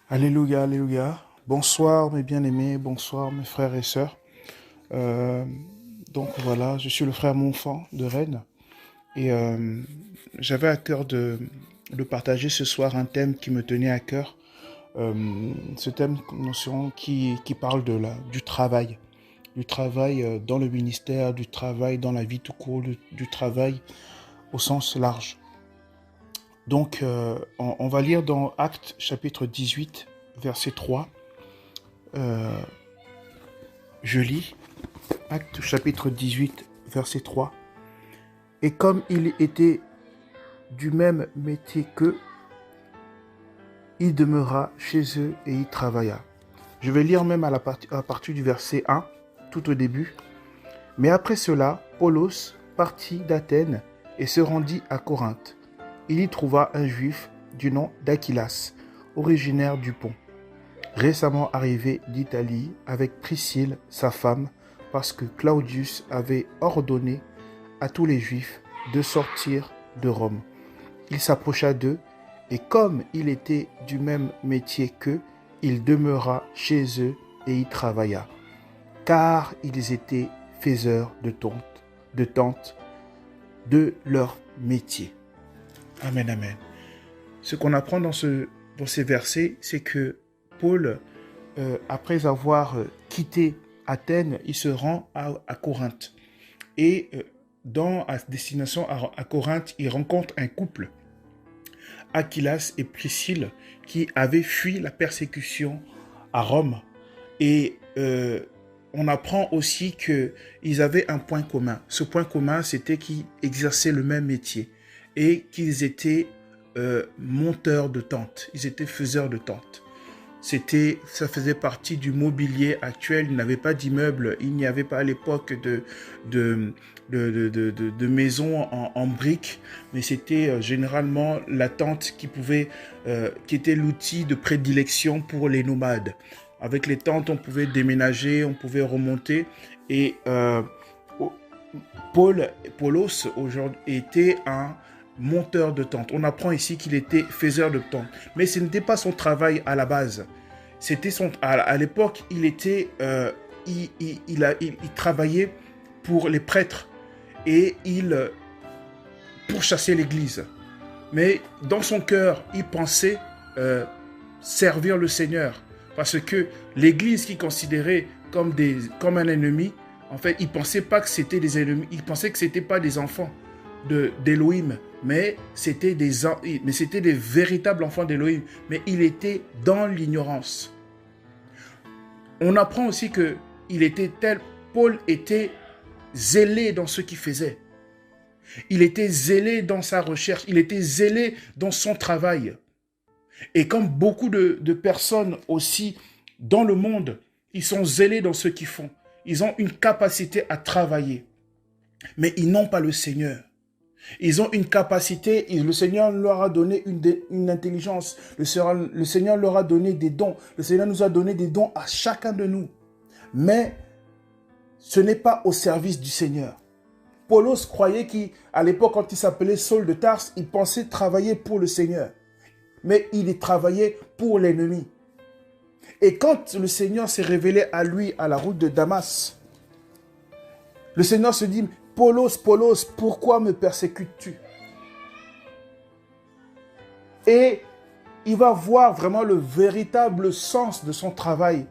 Alléluia, alléluia. Bonsoir mes bien-aimés, bonsoir mes frères et sœurs. Euh, donc voilà, je suis le frère Monfant de Rennes et j'avais à cœur de partager ce soir un thème qui me tenait à cœur. Ce thème notion qui parle du travail dans le ministère, du travail dans la vie tout court, du travail au sens large. Donc on va lire dans Actes chapitre 18, verset 3. Euh, je lis Actes chapitre 18, verset 3. Et comme il était du même métier qu'eux, il demeura chez eux et y travailla. Je vais lire même à partir du verset 1, tout au début. Mais après cela, Paulos partit d'Athènes et se rendit à Corinthe. Il y trouva un juif du nom d'Aquilas, originaire du Pont, récemment arrivé d'Italie avec Priscille, sa femme, parce que Claudius avait ordonné à tous les Juifs de sortir de Rome. Il s'approcha d'eux, et comme il était du même métier qu'eux, il demeura chez eux et y travailla, car ils étaient faiseurs de tentes de leur métier. Amen, amen. Ce qu'on apprend dans ces versets, c'est que Paul, après avoir quitté Athènes, il se rend à Corinthe. Et dans à destination à Corinthe, il rencontre un couple, Aquilas et Priscille, qui avaient fui la persécution à Rome. Et on apprend aussi qu'ils avaient un point commun. Ce point commun, c'était qu'ils exerçaient le même métier et qu'ils étaient monteurs de tentes. Ils étaient faiseurs de tentes. Ça faisait partie du mobilier actuel. Il n'avait pas d'immeuble. Il n'y avait pas à l'époque de maisons en briques, mais c'était généralement la tente qui était l'outil de prédilection pour les nomades. Avec les tentes, on pouvait déménager, on pouvait remonter. Et Paulos aujourd'hui était un monteur de tentes. On apprend ici qu'il était faiseur de tentes. Mais ce n'était pas son travail à la base. À l'époque, il travaillait pour les prêtres et il pourchassait l'église. Mais dans son cœur, il pensait servir le Seigneur. Parce que l'église qu'il considérait comme un ennemi, en fait, il ne pensait pas que c'était des ennemis. Il pensait que ce n'étaient pas des enfants d'Élohim, mais c'était des véritables enfants d'Élohim. Mais il était dans l'ignorance. On apprend aussi que Paul était zélé dans ce qu'il faisait. Il était zélé dans sa recherche. Il était zélé dans son travail. Et comme beaucoup de personnes aussi dans le monde, ils sont zélés dans ce qu'ils font. Ils ont une capacité à travailler. Mais ils n'ont pas le Seigneur. Ils ont une capacité, le Seigneur leur a donné une intelligence, le Seigneur leur a donné des dons, le Seigneur nous a donné des dons à chacun de nous. Mais ce n'est pas au service du Seigneur. Paulos croyait qu'à l'époque, quand il s'appelait Saul de Tarse, il pensait travailler pour le Seigneur. Mais il travaillait pour l'ennemi. Et quand le Seigneur s'est révélé à lui à la route de Damas, le Seigneur se dit: Paulos, Paulos, pourquoi me persécutes-tu? Et il va voir vraiment le véritable sens de son travail.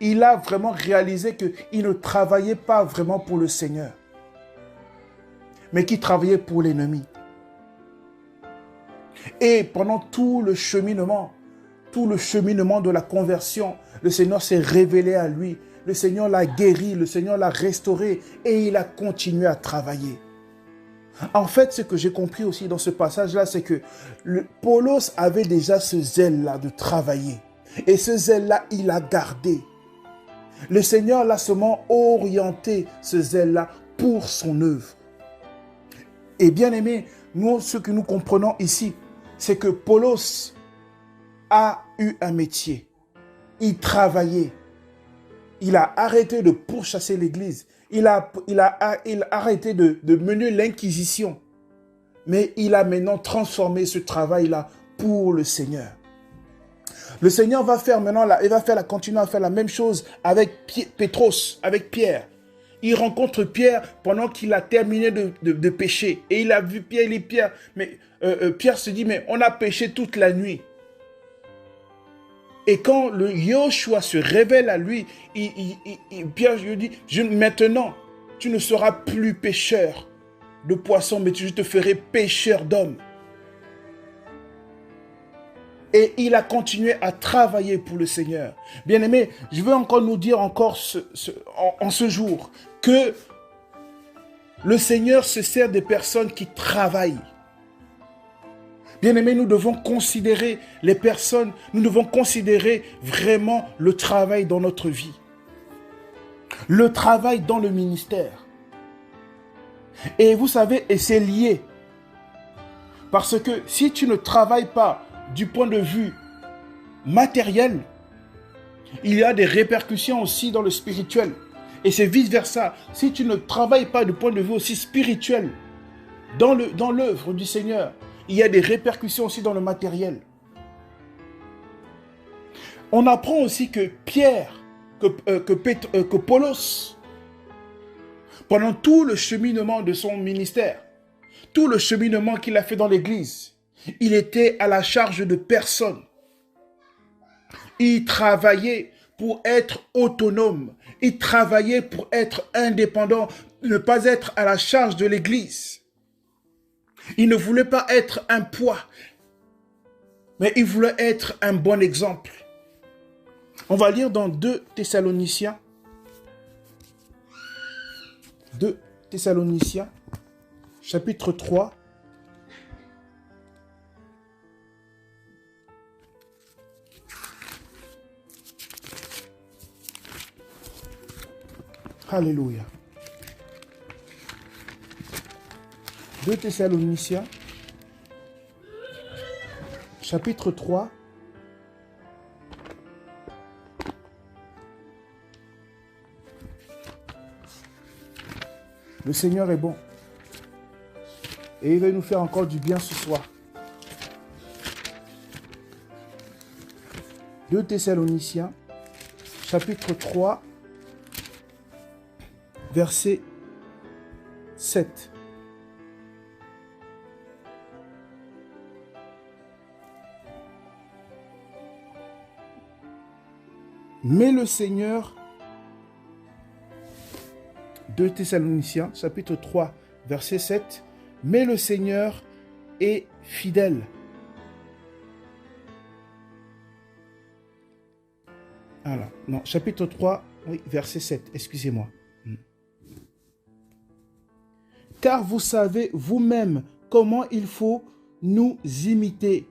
Il a vraiment réalisé qu'il ne travaillait pas vraiment pour le Seigneur, mais qu'il travaillait pour l'ennemi. Et pendant tout le cheminement de la conversion, le Seigneur s'est révélé à lui. Le Seigneur l'a guéri, le Seigneur l'a restauré et il a continué à travailler. En fait, ce que j'ai compris aussi dans ce passage-là, c'est que Paulos avait déjà ce zèle-là de travailler. Et ce zèle-là, il l'a gardé. Le Seigneur l'a seulement orienté, ce zèle-là, pour son œuvre. Et bien aimé, nous, ce que nous comprenons ici, c'est que Paulos a eu un métier. Il travaillait. Il a arrêté de pourchasser l'église. Il a arrêté de mener l'inquisition. Mais il a maintenant transformé ce travail-là pour le Seigneur. Le Seigneur va faire maintenant, il va continuer à faire la même chose avec Pétros, avec Pierre. Il rencontre Pierre pendant qu'il a terminé de pécher. Et il a vu Pierre, il dit Pierre, mais Pierre se dit, mais on a péché toute la nuit. Et quand le Yoshua se révèle à lui, Pierre lui dit, maintenant, tu ne seras plus pêcheur de poissons, mais je te ferai pêcheur d'hommes. Et il a continué à travailler pour le Seigneur. Bien-aimés, je veux encore nous dire en ce jour que le Seigneur se sert des personnes qui travaillent. Bien-aimés, nous devons considérer les personnes, nous devons considérer vraiment le travail dans notre vie. Le travail dans le ministère. Et vous savez, et c'est lié. Parce que si tu ne travailles pas du point de vue matériel, il y a des répercussions aussi dans le spirituel. Et c'est vice-versa. Si tu ne travailles pas du point de vue aussi spirituel dans l'œuvre du Seigneur, il y a des répercussions aussi dans le matériel. On apprend aussi que Pierre, que Paulos, pendant tout le cheminement de son ministère, tout le cheminement qu'il a fait dans l'Église, il était à la charge de personne. Il travaillait pour être autonome. Il travaillait pour être indépendant, ne pas être à la charge de l'Église. Il ne voulait pas être un poids, mais il voulait être un bon exemple. On va lire dans 2 Thessaloniciens. 2 Thessaloniciens, chapitre 3. Alléluia. 2 Thessaloniciens, chapitre 3. Le Seigneur est bon. Et il va nous faire encore du bien ce soir. 2 Thessaloniciens, chapitre 3, verset 7. Mais le Seigneur, 2 Thessaloniciens, chapitre 3, verset 7, mais le Seigneur est fidèle. Alors, non, chapitre 3, oui, verset 7, excusez-moi. Car vous savez vous-même comment il faut nous imiter,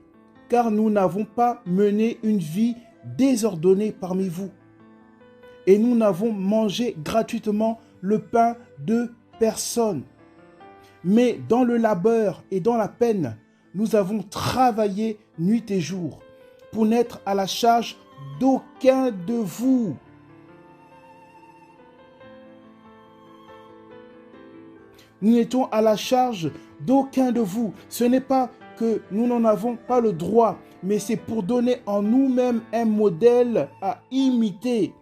car nous n'avons pas mené une vie désordonnée parmi vous. Et nous n'avons mangé gratuitement le pain de personne. Mais dans le labeur et dans la peine, nous avons travaillé nuit et jour pour n'être à la charge d'aucun de vous. Nous n'étions à la charge d'aucun de vous. Ce n'est pas que nous n'en avons pas le droit, mais c'est pour donner en nous-mêmes un modèle à imiter.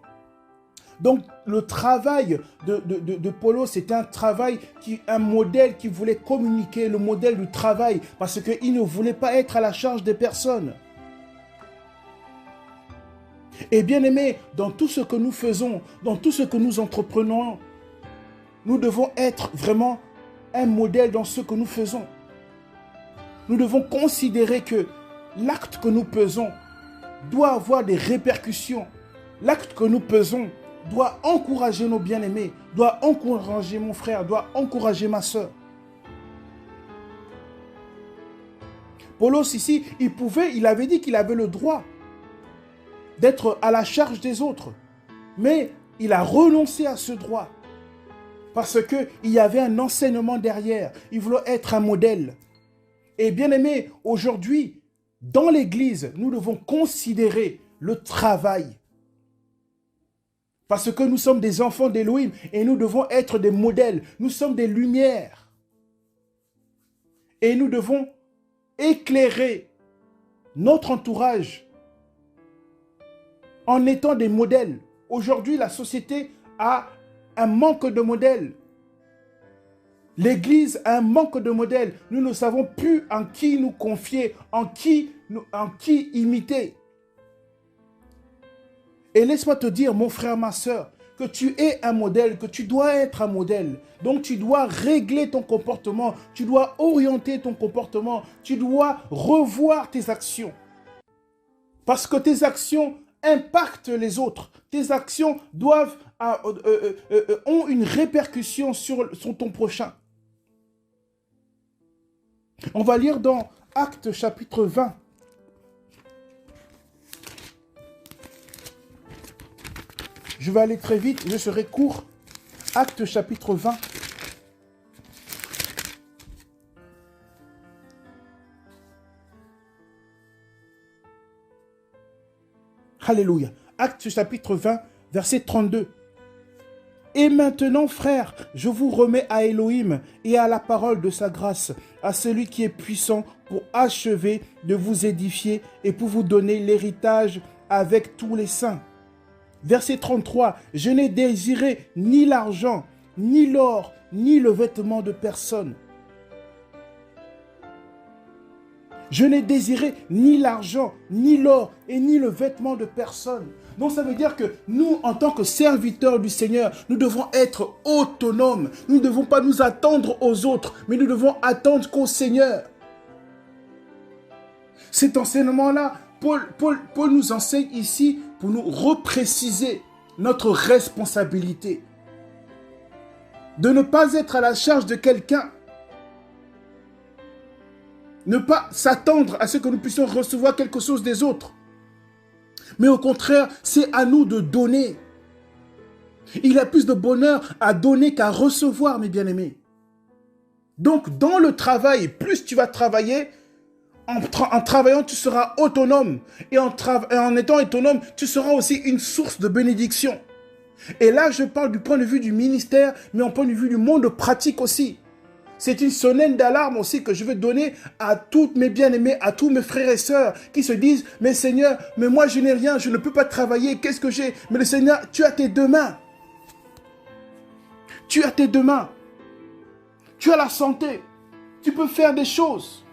Donc, le travail de Paulo, c'était un travail, un modèle qui voulait communiquer, le modèle du travail, parce qu'il ne voulait pas être à la charge des personnes. Et bien aimé, dans tout ce que nous faisons, dans tout ce que nous entreprenons, nous devons être vraiment un modèle dans ce que nous faisons. Nous devons considérer que l'acte que nous faisons doit avoir des répercussions. L'acte que nous faisons doit encourager nos bien-aimés, doit encourager mon frère, doit encourager ma soeur. Paulos ici, il avait dit qu'il avait le droit d'être à la charge des autres. Mais il a renoncé à ce droit. Parce qu'il y avait un enseignement derrière. Il voulait être un modèle. Et bien aimé, aujourd'hui, dans l'Église, nous devons considérer le travail. Parce que nous sommes des enfants d'Élohim et nous devons être des modèles. Nous sommes des lumières. Et nous devons éclairer notre entourage en étant des modèles. Aujourd'hui, la société a un manque de modèles. L'Église a un manque de modèles. Nous ne savons plus en qui nous confier, en qui imiter. Et laisse-moi te dire, mon frère, ma soeur, que tu es un modèle, que tu dois être un modèle. Donc tu dois régler ton comportement, tu dois orienter ton comportement, tu dois revoir tes actions. Parce que tes actions impactent les autres. Tes actions ont une répercussion sur ton prochain. On va lire dans Actes chapitre 20. Je vais aller très vite, je serai court. Actes chapitre 20. Alléluia. Actes chapitre 20, verset 32. Et maintenant, frères, je vous remets à Elohim et à la parole de sa grâce, à celui qui est puissant pour achever de vous édifier et pour vous donner l'héritage avec tous les saints. Verset 33. Je n'ai désiré ni l'argent, ni l'or, ni le vêtement de personne. Je n'ai désiré ni l'argent, ni l'or et ni le vêtement de personne. Donc ça veut dire que nous, en tant que serviteurs du Seigneur, nous devons être autonomes. Nous ne devons pas nous attendre aux autres, mais nous devons attendre qu'au Seigneur. Cet enseignement-là, Paul nous enseigne ici pour nous repréciser notre responsabilité. De ne pas être à la charge de quelqu'un. Ne pas s'attendre à ce que nous puissions recevoir quelque chose des autres. Mais au contraire, c'est à nous de donner. Il y a plus de bonheur à donner qu'à recevoir, mes bien-aimés. Donc, dans le travail, plus tu vas travailler, en travaillant, tu seras autonome. Et en étant autonome, tu seras aussi une source de bénédiction. Et là, je parle du point de vue du ministère, mais en point de vue du monde pratique aussi. C'est une sonnette d'alarme aussi que je veux donner à toutes mes bien-aimés, à tous mes frères et sœurs qui se disent « Mais Seigneur, mais moi je n'ai rien, je ne peux pas travailler, qu'est-ce que j'ai ?» Mais le Seigneur, tu as tes deux mains. Tu as tes deux mains. Tu as la santé. Tu peux faire des choses.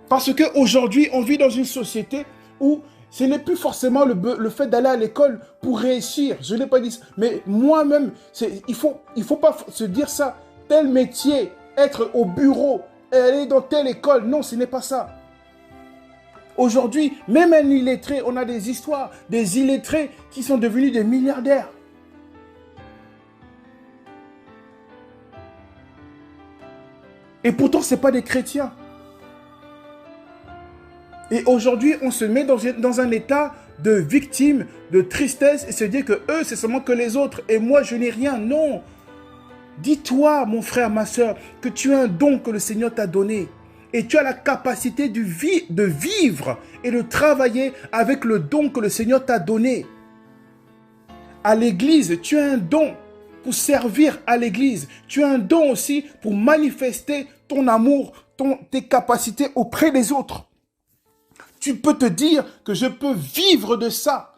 Parce qu'aujourd'hui, on vit dans une société où ce n'est plus forcément le fait d'aller à l'école pour réussir. Je n'ai pas dit ça. Mais moi-même, il faut pas se dire ça. Tel métier, être au bureau, aller dans telle école. Non, ce n'est pas ça. Aujourd'hui, même un illettré, on a des histoires, des illettrés qui sont devenus des milliardaires. Et pourtant, ce n'est pas des chrétiens. Et aujourd'hui, on se met dans un état de victime, de tristesse, et se dit que eux, c'est seulement que les autres, et moi, je n'ai rien. Non. Dis-toi, mon frère, ma soeur, que tu as un don que le Seigneur t'a donné. Et tu as la capacité de vivre et de travailler avec le don que le Seigneur t'a donné. À l'église, tu as un don pour servir à l'église. Tu as un don aussi pour manifester ton amour, tes capacités auprès des autres. Tu peux te dire que je peux vivre de ça.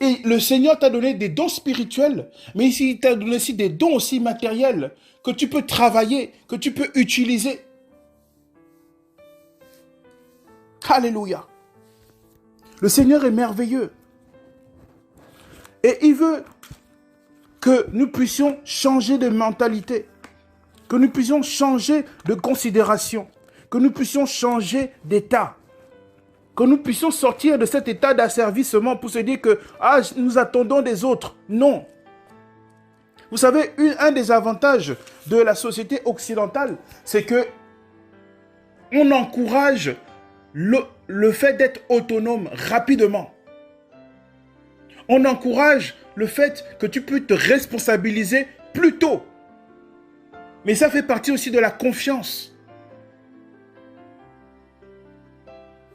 Et le Seigneur t'a donné des dons spirituels, mais il t'a donné aussi des dons aussi matériels que tu peux travailler, que tu peux utiliser. Alléluia. Le Seigneur est merveilleux. Et il veut que nous puissions changer de mentalité. Que nous puissions changer de considération, que nous puissions changer d'état, que nous puissions sortir de cet état d'asservissement pour se dire que nous attendons des autres. Non. Vous savez, un des avantages de la société occidentale, c'est que on encourage le fait d'être autonome rapidement. On encourage le fait que tu peux te responsabiliser plus tôt. Mais ça fait partie aussi de la confiance.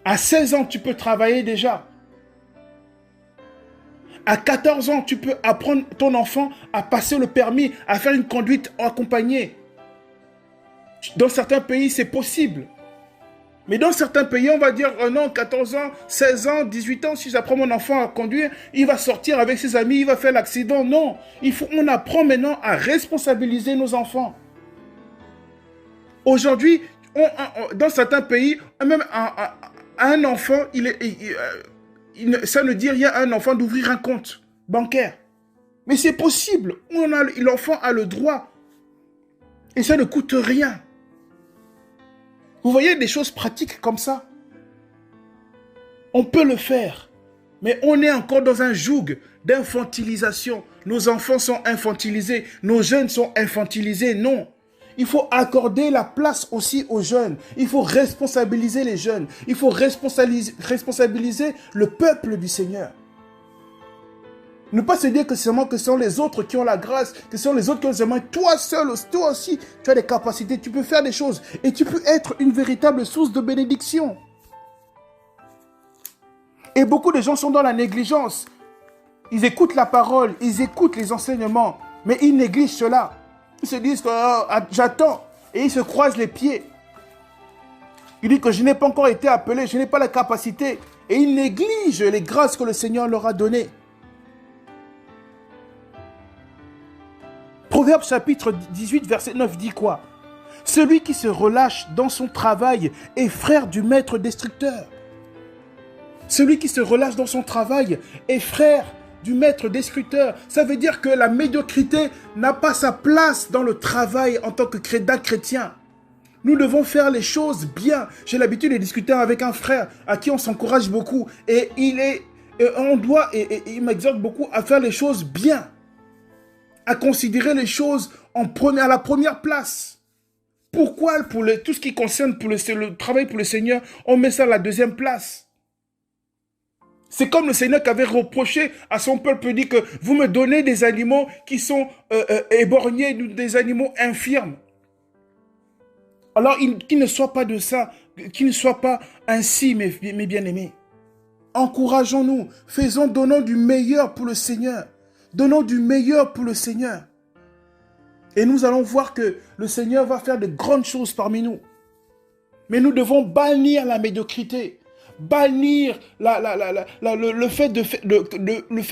À 16 ans, tu peux travailler déjà. À 14 ans, tu peux apprendre ton enfant à passer le permis, à faire une conduite accompagnée. Dans certains pays, c'est possible. Mais dans certains pays, on va dire, non, 14 ans, 16 ans, 18 ans, si j'apprends mon enfant à conduire, il va sortir avec ses amis, il va faire l'accident. Non, on apprend maintenant à responsabiliser nos enfants. Aujourd'hui, dans certains pays, même un enfant, ça ne dit rien à un enfant d'ouvrir un compte bancaire. Mais c'est possible. L'enfant a le droit. Et ça ne coûte rien. Vous voyez des choses pratiques comme ça? On peut le faire. Mais on est encore dans un joug d'infantilisation. Nos enfants sont infantilisés. Nos jeunes sont infantilisés. Non. Il faut accorder la place aussi aux jeunes. Il faut responsabiliser les jeunes. Il faut responsabiliser le peuple du Seigneur. Ne pas se dire que ce sont les autres qui ont la grâce, que ce sont les autres qui ont les mains. Toi seul, toi aussi, tu as des capacités, tu peux faire des choses. Et tu peux être une véritable source de bénédiction. Et beaucoup de gens sont dans la négligence. Ils écoutent la parole, ils écoutent les enseignements, mais ils négligent cela. Ils se disent que j'attends. Et ils se croisent les pieds. Ils disent que je n'ai pas encore été appelé, je n'ai pas la capacité. Et ils négligent les grâces que le Seigneur leur a données. Proverbe chapitre 18, verset 9 dit quoi? Celui qui se relâche dans son travail est frère du maître destructeur. Celui qui se relâche dans son travail est frère du maître destructeur. Ça veut dire que la médiocrité n'a pas sa place dans le travail en tant que chrétien. Nous devons faire les choses bien. J'ai l'habitude de discuter avec un frère à qui on s'encourage beaucoup. Et il m'exhorte beaucoup à faire les choses bien. À considérer les choses à la première place. Pourquoi pour tout ce qui concerne le travail pour le Seigneur, on met ça à la deuxième place? C'est comme le Seigneur qui avait reproché à son peuple, dit que vous me donnez des animaux qui sont éborgnés, des animaux infirmes. Alors qu'il ne soit pas de ça, qu'il ne soit pas ainsi, mes bien-aimés. Encourageons-nous, donnons du meilleur pour le Seigneur. Donnons du meilleur pour le Seigneur. Et nous allons voir que le Seigneur va faire de grandes choses parmi nous. Mais nous devons bannir la médiocrité. Bannir le fait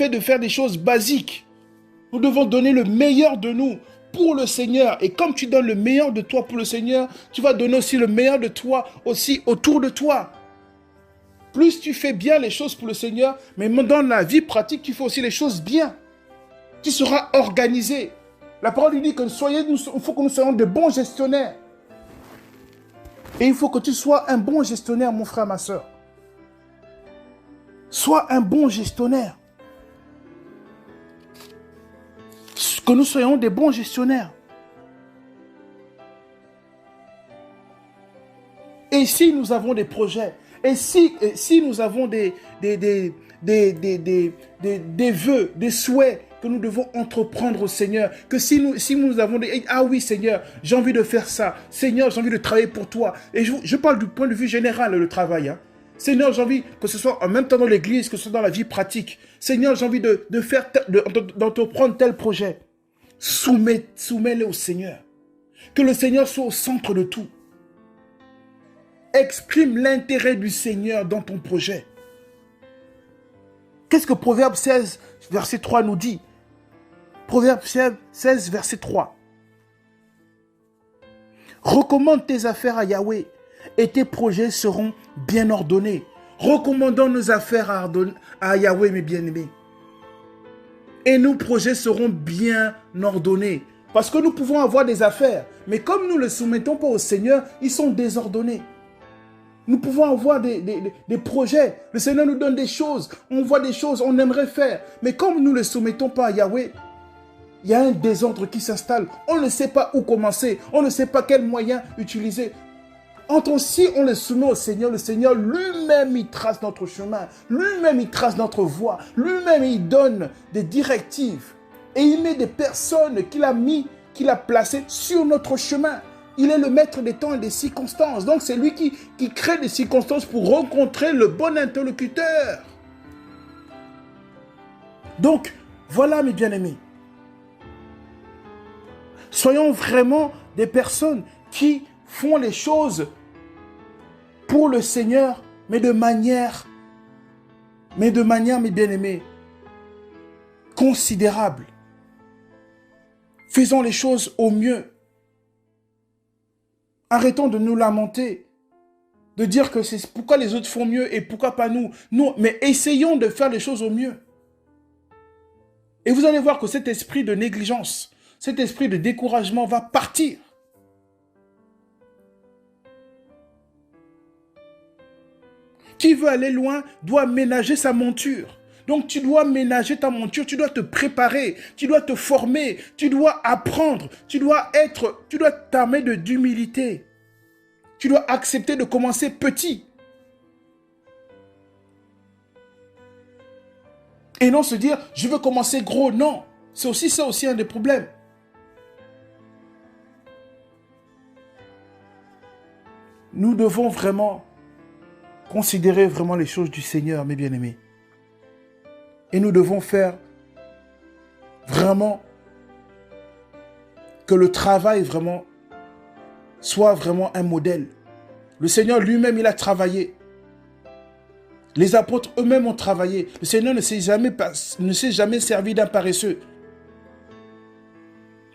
de faire des choses basiques. Nous devons donner le meilleur de nous pour le Seigneur. Et comme tu donnes le meilleur de toi pour le Seigneur, tu vas donner aussi le meilleur de toi aussi autour de toi. Plus tu fais bien les choses pour le Seigneur, mais dans la vie pratique, tu fais aussi les choses bien. Tu seras organisé. La parole lui dit que il faut que nous soyons de bons gestionnaires. Et il faut que tu sois un bon gestionnaire, mon frère, ma soeur. Sois un bon gestionnaire. Que nous soyons des bons gestionnaires. Et si nous avons des projets, et si nous avons des vœux, des souhaits que nous devons entreprendre au Seigneur, que si nous avons ah oui Seigneur, j'ai envie de faire ça, Seigneur, j'ai envie de travailler pour toi. Et je parle du point de vue général, le travail. Hein. Seigneur, j'ai envie que ce soit en même temps dans l'église, que ce soit dans la vie pratique. Seigneur, j'ai envie d'entreprendre tel projet. Soumets-le au Seigneur. Que le Seigneur soit au centre de tout. Exprime l'intérêt du Seigneur dans ton projet. Qu'est-ce que Proverbe 16, verset 3 nous dit? Proverbe 16, verset 3. Recommande tes affaires à Yahweh et tes projets seront bien ordonnés. Recommandons nos affaires à Yahweh, mes bien-aimés. Et nos projets seront bien ordonnés. Parce que nous pouvons avoir des affaires, mais comme nous ne les soumettons pas au Seigneur, ils sont désordonnés. Nous pouvons avoir des projets. Le Seigneur nous donne des choses. On voit des choses, on aimerait faire. Mais comme nous ne les soumettons pas à Yahweh, il y a un désordre qui s'installe. On ne sait pas où commencer. On ne sait pas quel moyen utiliser. Si on les soumet au Seigneur, le Seigneur lui-même, il trace notre chemin. Lui-même, il trace notre voie. Lui-même, il donne des directives. Et il met des personnes qu'il a placées sur notre chemin. Il est le maître des temps et des circonstances. Donc, c'est lui qui crée des circonstances pour rencontrer le bon interlocuteur. Donc, voilà mes bien-aimés. Soyons vraiment des personnes qui font les choses pour le Seigneur, mais de manière, mes bien-aimés, considérable. Faisons les choses au mieux. Arrêtons de nous lamenter, de dire que c'est pourquoi les autres font mieux et pourquoi pas nous. Non, mais essayons de faire les choses au mieux. Et vous allez voir que cet esprit de négligence, cet esprit de découragement va partir. Qui veut aller loin doit ménager sa monture. Donc tu dois ménager ta monture, tu dois te préparer, tu dois te former, tu dois apprendre, tu dois t'armer d'humilité. Tu dois accepter de commencer petit. Et non se dire, je veux commencer gros. Non, c'est aussi un des problèmes. Nous devons vraiment considérer vraiment les choses du Seigneur, mes bien-aimés. Et nous devons faire vraiment que le travail vraiment soit vraiment un modèle. Le Seigneur lui-même, il a travaillé. Les apôtres eux-mêmes ont travaillé. Le Seigneur ne s'est jamais servi d'un paresseux.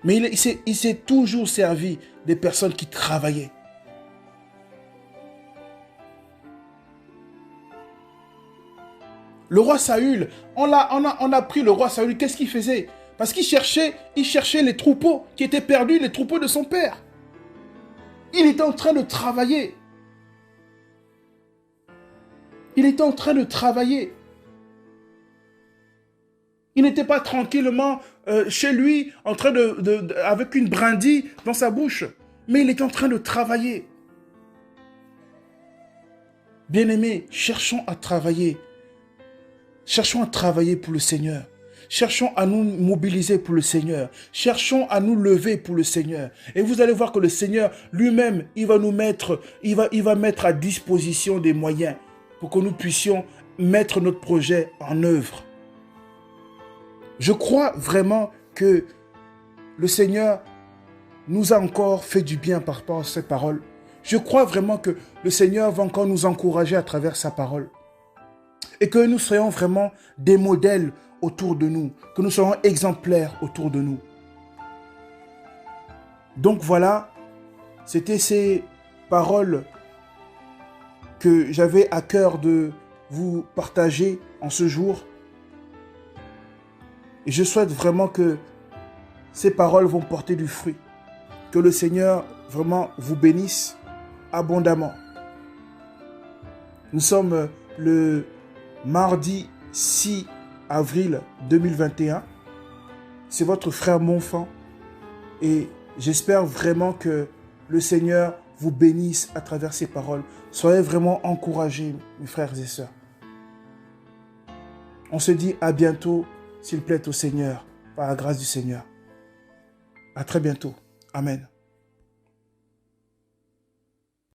Mais il s'est toujours servi des personnes qui travaillaient. Le roi Saül, on a pris le roi Saül, qu'est-ce qu'il faisait? Parce qu'il cherchait les troupeaux qui étaient perdus, les troupeaux de son père. Il était en train de travailler. Il était en train de travailler. Il n'était pas tranquillement chez lui, en train avec une brindille dans sa bouche. Mais il était en train de travailler. Bien-aimés, cherchons à travailler. Cherchons à travailler pour le Seigneur. Cherchons à nous mobiliser pour le Seigneur. Cherchons à nous lever pour le Seigneur. Et vous allez voir que le Seigneur lui-même, il va mettre à disposition des moyens pour que nous puissions mettre notre projet en œuvre. Je crois vraiment que le Seigneur nous a encore fait du bien par rapport à ces paroles. Je crois vraiment que le Seigneur va encore nous encourager à travers sa parole. Et que nous soyons vraiment des modèles autour de nous, que nous soyons exemplaires autour de nous. Donc voilà, c'était ces paroles que j'avais à cœur de vous partager en ce jour. Et je souhaite vraiment que ces paroles vont porter du fruit. Que le Seigneur vraiment vous bénisse abondamment. Nous sommes le mardi 6 avril 2021. C'est votre frère Monfant. Et j'espère vraiment que le Seigneur vous bénisse à travers ces paroles. Soyez vraiment encouragés, mes frères et sœurs. On se dit à bientôt, s'il plaît au Seigneur, par la grâce du Seigneur. À très bientôt. Amen.